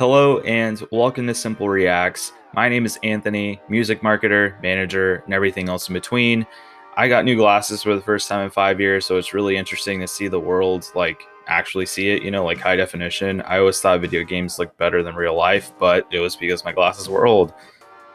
Hello and welcome to Simple Reacts. My name is Anthony, music marketer, manager, and everything else in between. I got new glasses for the first time in 5 years, so it's really interesting to see the world, actually see it, like high definition. I always thought video games looked better than real life, but it was because my glasses were old.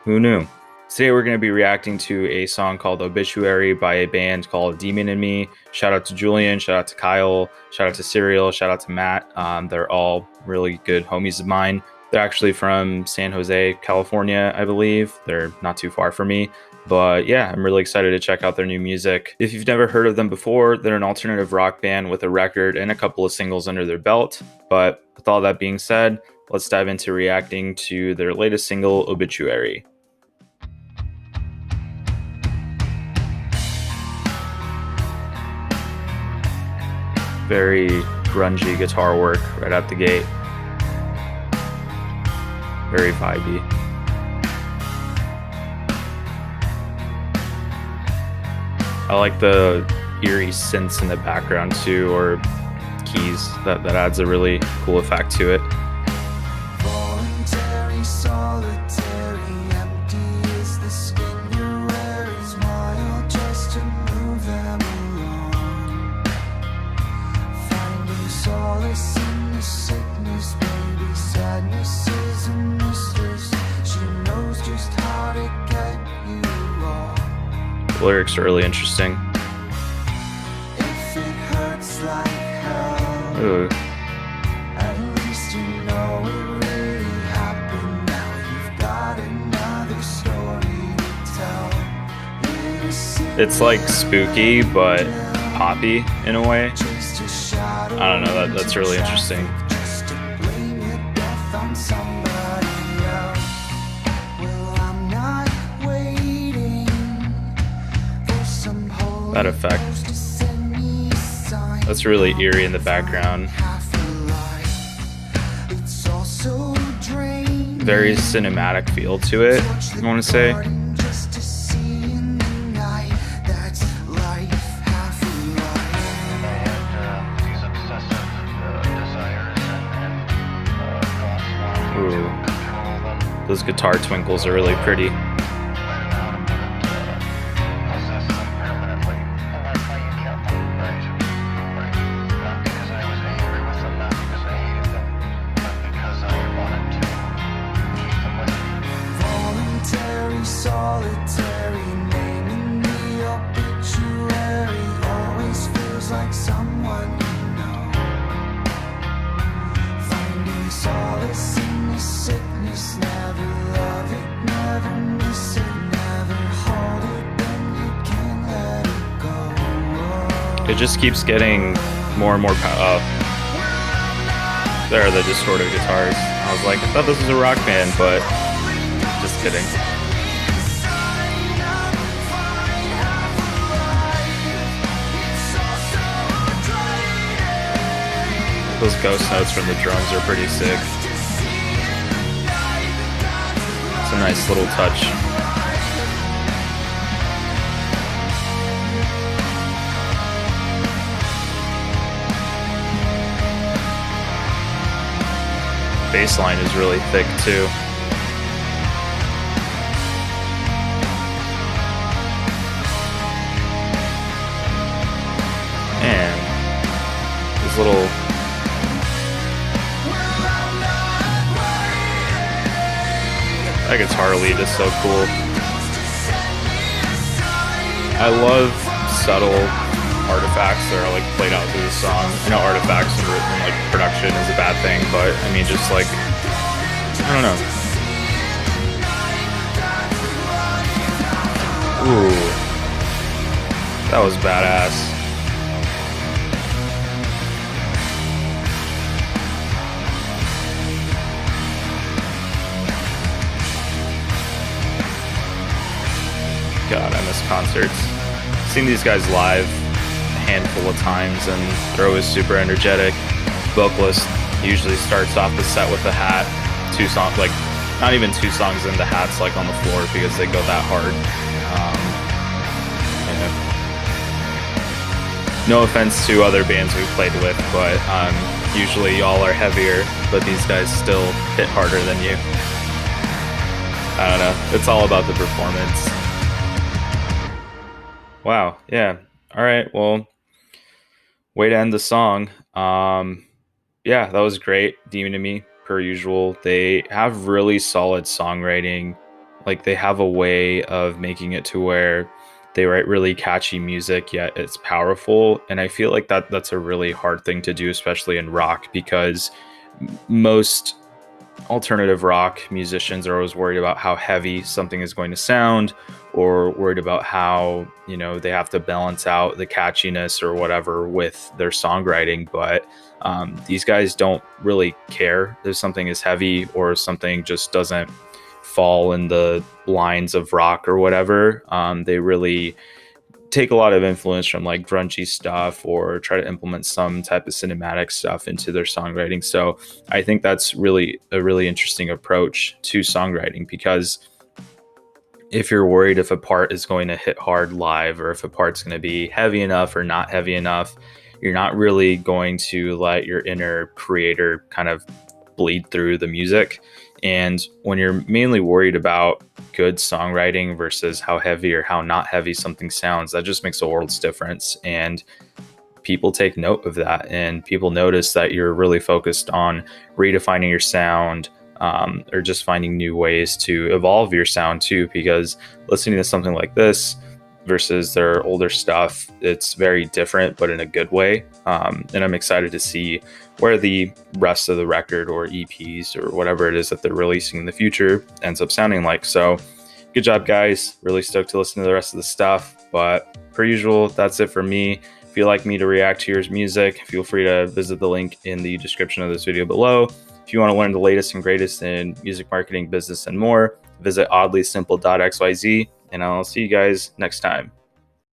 Who knew? Today we're going to be reacting to a song called Obituary by a band called Demon and Me. Shout out to Julian, shout out to Kyle, shout out to Serial, shout out to Matt. They're all really good homies of mine. They're actually from San Jose, California, I believe. They're not too far from me. But yeah, I'm really excited to check out their new music. If you've never heard of them before, they're an alternative rock band with a record and a couple of singles under their belt. But with all that being said, let's dive into reacting to their latest single, Obituary. Very grungy guitar work right out the gate. Very vibey. I like the eerie synths in the background too, or keys. That adds a really cool effect to it. Voluntary, solitary, empty is the skin you wear. Smile just to move them along. Finding solace in the sickness, baby. Sadness is a mistress. She knows just how to get you off. The lyrics are really interesting. If it hurts like hell, Ooh. at least you know it really happened. Now you've got another story to tell. It's like spooky but poppy in a way. I don't know, that's really interesting. Just to blame your death on somebody else. Well, I'm not waiting for some holy That effect. ghost to send me a sign. That's really eerie in the background. It's also draining. Very cinematic feel to it, I want to say. Just to see in the night. That's life, half a life. These obsessive desires and Ooh. control them, Those guitar twinkles are really pretty. let it out and possess them permanently. And that's why you killed them, right? Right. Not because I was angry with them, not because I hated them, but because I wanted to keep them with me. Voluntary, solitary, naming the obituary always feels like someone you know. Finding solace in the sickness, never love it, never miss it, never hold it, then you can't let it go. It just keeps getting more and more up. There are the distorted guitars. I was like, I thought this was a rock band, but just kidding. Those ghost notes from the drums are pretty sick. It's a nice little touch. Bass line is really thick too. And this little that guitar lead is so cool. I love subtle artifacts that are played out through the song. I know artifacts and production is a bad thing, but I mean just I don't know. Ooh, that was badass. God, I miss concerts. Seen these guys live a handful of times, and they're always super energetic. Vocalist usually starts off the set with a hat. Not even two songs in, the hat's on the floor because they go that hard. No offense to other bands we've played with, but Usually y'all are heavier, but these guys still hit harder than you. I don't know. It's all about the performance. Wow. Yeah. All right. Well, way to end the song. Yeah, that was great. Demon to Me, per usual. They have really solid songwriting. Like they have a way of making it to where they write really catchy music, yet it's powerful. And I feel like that's a really hard thing to do, especially in rock, because most alternative rock musicians are always worried about how heavy something is going to sound, or worried about how, they have to balance out the catchiness or whatever with their songwriting. But these guys don't really care if something is heavy or something just doesn't fall in the lines of rock or whatever. They really take a lot of influence from like grungy stuff or try to implement some type of cinematic stuff into their songwriting. So I think that's really a really interesting approach to songwriting, because if you're worried if a part is going to hit hard live or if a part's going to be heavy enough or not heavy enough, you're not really going to let your inner creator kind of bleed through the music. And when you're mainly worried about good songwriting versus how heavy or how not heavy something sounds, that just makes a world's difference. And people take note of that, and people notice that you're really focused on redefining your sound, or just finding new ways to evolve your sound too, because listening to something like this versus their older stuff, it's very different, but in a good way. And I'm excited to see where the rest of the record or EPs or whatever it is that they're releasing in the future ends up sounding like. So good job, guys. Really stoked to listen to the rest of the stuff. But per usual, that's it for me. If you'd like me to react to your music, feel free to visit the link in the description of this video below. If you want to learn the latest and greatest in music marketing, business, and more, visit oddlysimple.xyz, and I'll see you guys next time.